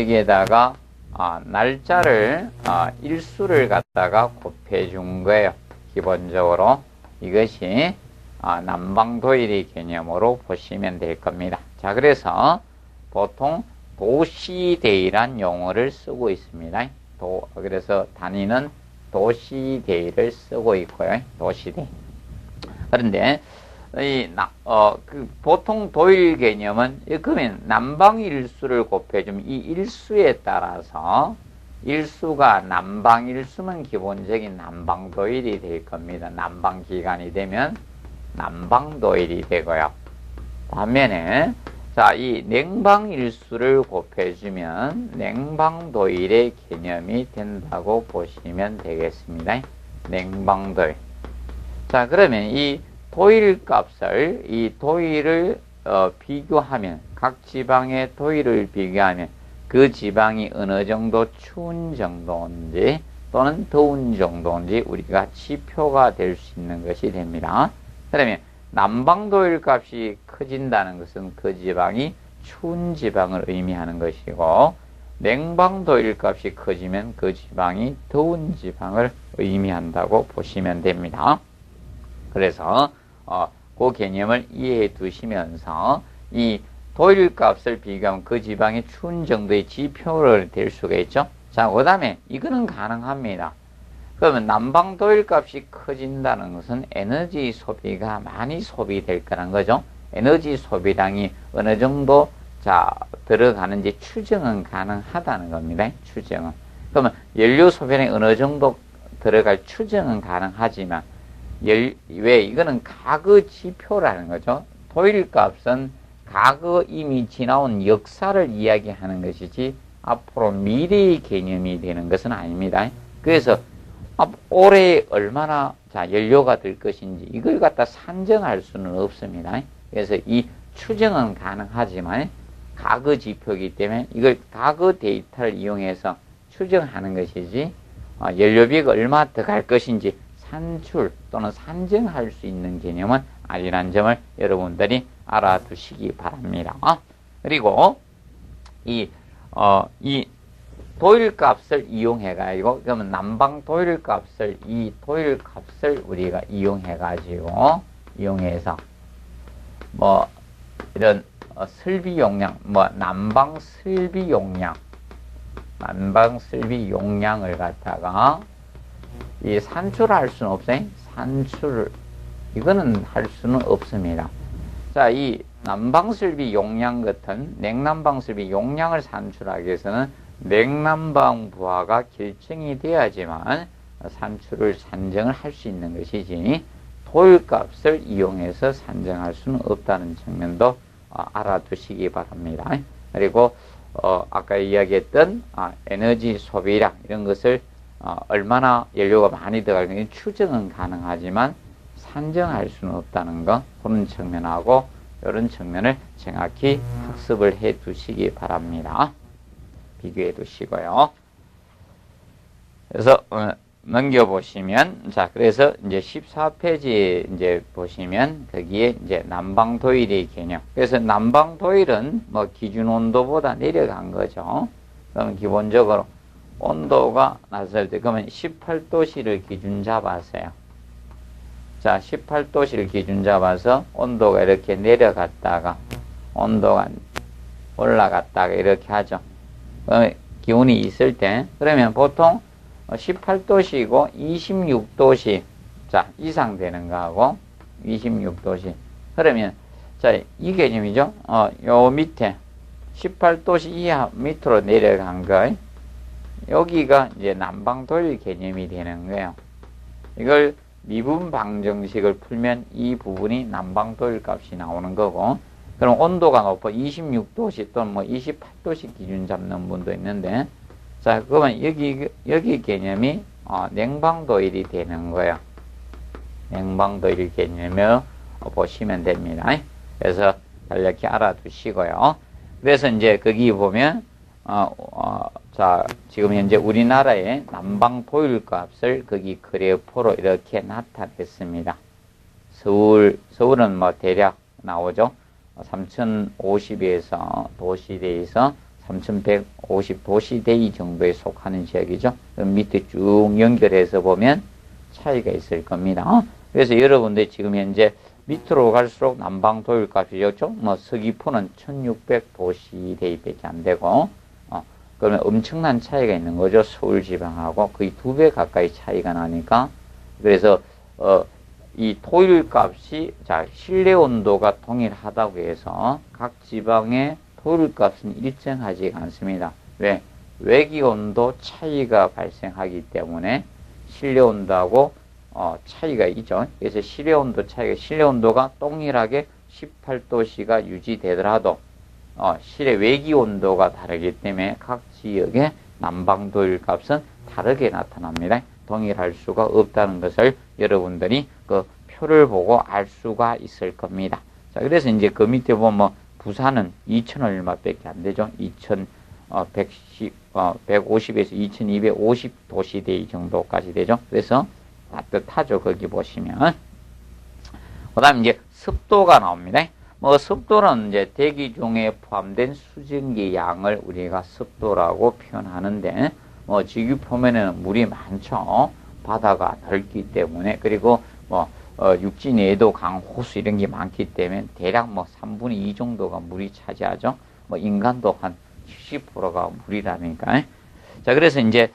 여기에다가 날짜를 일수를 갖다가 곱해준 거예요. 기본적으로 이것이 남방도일의 개념으로 보시면 될 겁니다. 자, 그래서 보통 도시대이란 용어를 쓰고 있습니다. 그래서 단위는 도시대이를 쓰고 있고요. 도시대이. 그런데 보통 도일 개념은 그러면 남방일수를 곱해주면 이 일수에 따라서 일수가 남방일수면 기본적인 남방도일이 될 겁니다. 남방기간이 되면 남방도일이 되고요. 반면에 이 냉방일수를 곱해주면 냉방도일의 개념이 된다고 보시면 되겠습니다. 냉방도일. 자, 그러면 이 도일값을, 이 도일을 비교하면, 각 지방의 도일을 비교하면 그 지방이 어느 정도 추운 정도인지 또는 더운 정도인지 우리가 지표가 될 수 있는 것이 됩니다. 그러면 남방도일 값이 커진다는 것은 그 지방이 추운 지방을 의미하는 것이고, 냉방도일 값이 커지면 그 지방이 더운 지방을 의미한다고 보시면 됩니다. 그래서 그 개념을 이해해 두시면서 이 도일 값을 비교하면 그 지방이 추운 정도의 지표를 될 수가 있죠. 자, 그 다음에 이거는 가능합니다. 그러면 남방 도일 값이 커진다는 것은 에너지 소비가 많이 소비될 거란 거죠. 에너지 소비량이 어느 정도 들어가는지 추정은 가능하다는 겁니다. 추정은. 그러면 연료 소비량이 어느 정도 들어갈 추정은 가능하지만 왜 이거는 과거 지표라는 거죠. 도일 값은 과거 이미 지나온 역사를 이야기하는 것이지 앞으로 미래의 개념이 되는 것은 아닙니다. 그래서 올해 얼마나 연료가 될 것인지 이걸 갖다 산정할 수는 없습니다. 그래서 이 추정은 가능하지만 과거 지표이기 때문에 이걸 과거 데이터를 이용해서 추정하는 것이지 연료비가 얼마 더 갈 것인지 산출 또는 산정할 수 있는 개념은 아니라는 점을 여러분들이 알아두시기 바랍니다. 그리고 이 도일 값을 이용해 가지고 그러면 남방 도일 값을 이 도일 값을 우리가 이용해서 이런 설비 용량 난방 설비 용량을 갖다가 이 산출할 수는 없어요. 이거는 할 수는 없습니다. 자, 이 난방설비 용량 같은 냉난방설비 용량을 산출하기 위해서는 냉난방 부하가 결정이 돼야지만 산정을 할 수 있는 것이지 도일값을 이용해서 산정할 수는 없다는 측면도 알아두시기 바랍니다. 그리고 아까 이야기했던 에너지 소비량 이런 것을 얼마나 연료가 많이 들어갈지 추정은 가능하지만 산정할 수는 없다는 거, 그런 측면하고 이런 측면을 정확히 학습을 해 두시기 바랍니다. 비교해 두시고요. 그래서 넘겨보시면, 그래서 이제 14페이지 이제 보시면 거기에 이제 난방도일의 개념. 그래서 난방도일은 기준 온도보다 내려간 거죠. 그러면 기본적으로 온도가 낮을 때, 그러면 18도씨를 기준 잡았어요. 자, 18도씨를 기준 잡아서 온도가 이렇게 내려갔다가 온도가 올라갔다가 이렇게 하죠. 기온이 있을 때, 그러면 보통 18도씨고 26도씨 이상 되는 거하고 26도씨. 그러면 이 개념이죠. 요 밑에 18도씨 이하 밑으로 내려간 거, 여기가 이제 난방도일 개념이 되는 거예요. 이걸 미분 방정식을 풀면 이 부분이 난방도일 값이 나오는 거고, 그럼 온도가 높아 26도씨 또는 28도씨 기준 잡는 분도 있는데, 그러면 여기 개념이 냉방도일이 되는 거예요. 냉방도일 개념을 보시면 됩니다. 그래서 이렇게 알아두시고요. 그래서 이제 거기 보면 지금 현재 우리나라의 난방도일 값을 거기 그래프로 이렇게 나타냈습니다. 서울은 대략 나오죠. 3050에서 도시대에서 3150도시대이 정도에 속하는 지역이죠. 밑에 쭉 연결해서 보면 차이가 있을 겁니다. 그래서 여러분들 지금 현재 밑으로 갈수록 남방 도율값이죠. 뭐 서귀포는 1600도시대밖에 안 되고, 그러면 엄청난 차이가 있는 거죠. 서울 지방하고 거의 2배 가까이 차이가 나니까. 그래서 이 토율값이 자 실내 온도가 동일하다고 해서 각 지방의 토율값은 일정하지가 않습니다. 왜? 외기 온도 차이가 발생하기 때문에 실내 온도하고 차이가 있죠. 그래서 실내 온도 차이가 실내 온도가 동일하게 18도씨가 유지되더라도 실내 외기 온도가 다르기 때문에 각 지역의 난방 도율값은 다르게 나타납니다. 동일할 수가 없다는 것을 여러분들이 그 표를 보고 알 수가 있을 겁니다. 자, 그래서 이제 그 밑에 보면 부산은 2000 얼마밖에 안 되죠. 2150에서 2250도시대 정도까지 되죠. 그래서 따뜻하죠. 거기 보시면. 그 다음에 이제 습도가 나옵니다. 뭐 습도는 이제 대기 중에 포함된 수증기 양을 우리가 습도라고 표현하는데, 지구 표면에는 물이 많죠. 바다가 넓기 때문에. 그리고 육지 내에도 강, 호수 이런 게 많기 때문에 대략 3분의 2 정도가 물이 차지하죠. 인간도 한 70%가 물이라니까. 자, 그래서 이제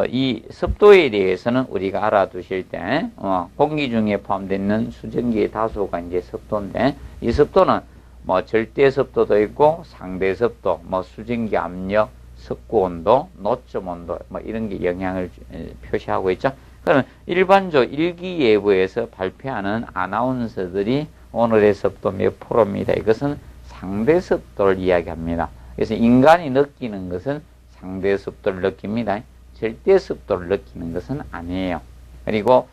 이 습도에 대해서는 우리가 알아두실 때, 공기 중에 포함되는 수증기의 다수가 이제 습도인데, 이 습도는 절대 습도도 있고 상대 습도, 수증기 압력, 습구 온도, 노점 온도, 이런 게 영향을 표시하고 있죠. 그러면 일반적으로 일기예보에서 발표하는 아나운서들이 오늘의 습도 몇 프로입니다. 이것은 상대 습도를 이야기합니다. 그래서 인간이 느끼는 것은 상대 습도를 느낍니다. 절대 습도를 느끼는 것은 아니에요. 그리고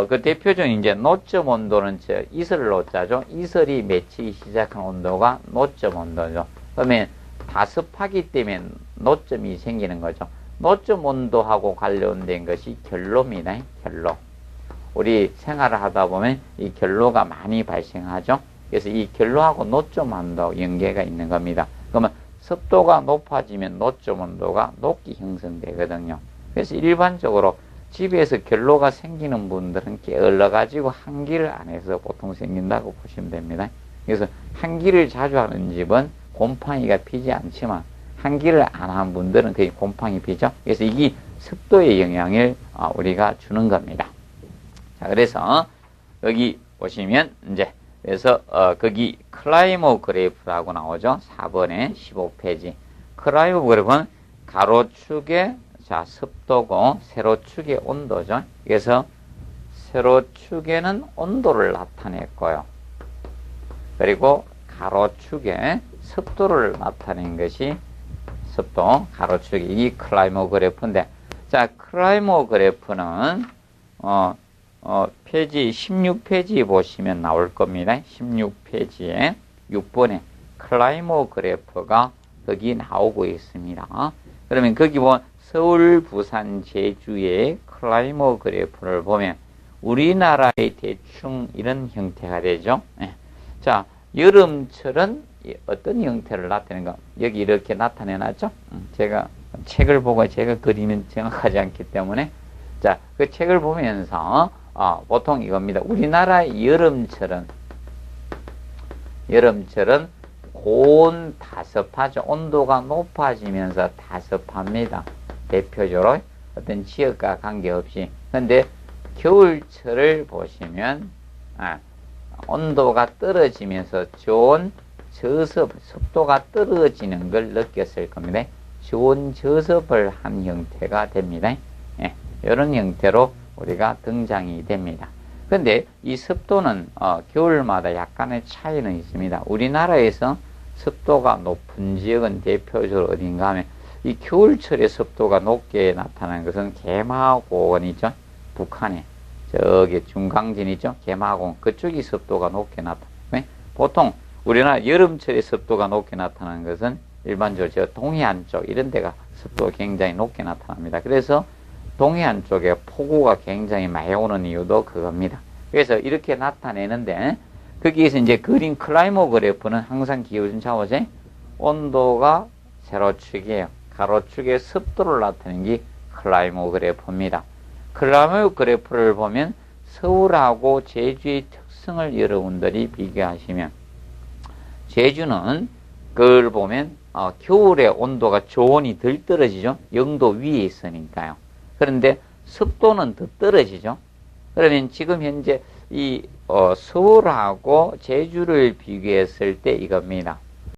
그 대표적인 이제 노점 온도는 이슬을 노자죠. 이슬이 맺히기 시작한 온도가 노점 온도죠. 그러면 다습하기 때문에 노점이 생기는 거죠. 노점 온도하고 관련된 것이 결로입니다. 결로. 우리 생활을 하다 보면 이 결로가 많이 발생하죠. 그래서 이 결로하고 노점 온도 연계가 있는 겁니다. 그러면 습도가 높아지면 노점 온도가 높게 형성되거든요. 그래서 일반적으로 집에서 결로가 생기는 분들은 게을러가지고 환기를 안 해서 보통 생긴다고 보시면 됩니다. 그래서 환기를 자주 하는 집은 곰팡이가 피지 않지만 환기를 안 한 분들은 거의 곰팡이 피죠. 그래서 이게 습도의 영향을 우리가 주는 겁니다. 자, 그래서 여기 보시면 이제 그래서 거기 클라이모 그래프라고 나오죠. 4번에 15페이지. 클라이모 그래프는 가로축의 습도고 세로축의 온도죠. 그래서 세로축에는 온도를 나타냈고요. 그리고 가로축에 습도를 나타낸 것이 습도, 가로축이 이 클라이모 그래프인데, 자, 클라이모 그래프는 페이지 16페이지 보시면 나올 겁니다. 16페이지에 6번에 클라이모 그래프가 거기 나오고 있습니다. 그러면 거기 보면 서울, 부산, 제주의 클라이모 그래프를 보면 우리나라의 대충 이런 형태가 되죠. 자, 여름철은 어떤 형태를 나타내는가? 여기 이렇게 나타내놨죠? 제가 책을 보고 제가 그리는 정확하지 않기 때문에 자, 그 책을 보면서 보통 이겁니다. 우리나라의 여름철은 고온 다습하죠. 온도가 높아지면서 다습합니다. 대표적으로 어떤 지역과 관계없이. 근데 겨울철을 보시면 온도가 떨어지면서 좋은 저습, 습도가 떨어지는 걸 느꼈을 겁니다. 좋은 저습을 한 형태가 됩니다. 이런 형태로 우리가 등장이 됩니다. 근데 이 습도는 겨울마다 약간의 차이는 있습니다. 우리나라에서 습도가 높은 지역은 대표적으로 어딘가 하면 이 겨울철에 습도가 높게 나타나는 것은 개마고원 있죠. 북한에 저기 중강진 있죠. 개마고원 그쪽이 습도가 높게 나타나요. 보통 우리나라 여름철에 습도가 높게 나타나는 것은 일반적으로 저 동해안 쪽 이런 데가 습도가 굉장히 높게 나타납니다. 그래서 동해안 쪽에 폭우가 굉장히 많이 오는 이유도 그겁니다. 그래서 이렇게 나타내는데 거기에서 이제 그린 클라이모 그래프는 항상 기울진 차원에 온도가 세로축이에요. 가로축의 습도를 나타내는 게 클라이머 그래프입니다. 클라이머 그래프를 보면 서울하고 제주의 특성을 여러분들이 비교하시면 제주는 그걸 보면 겨울에 온도가 저온이 덜 떨어지죠. 0도 위에 있으니까요. 그런데 습도는 더 떨어지죠. 그러면 지금 현재 이 서울하고 제주를 비교했을 때 이겁니다.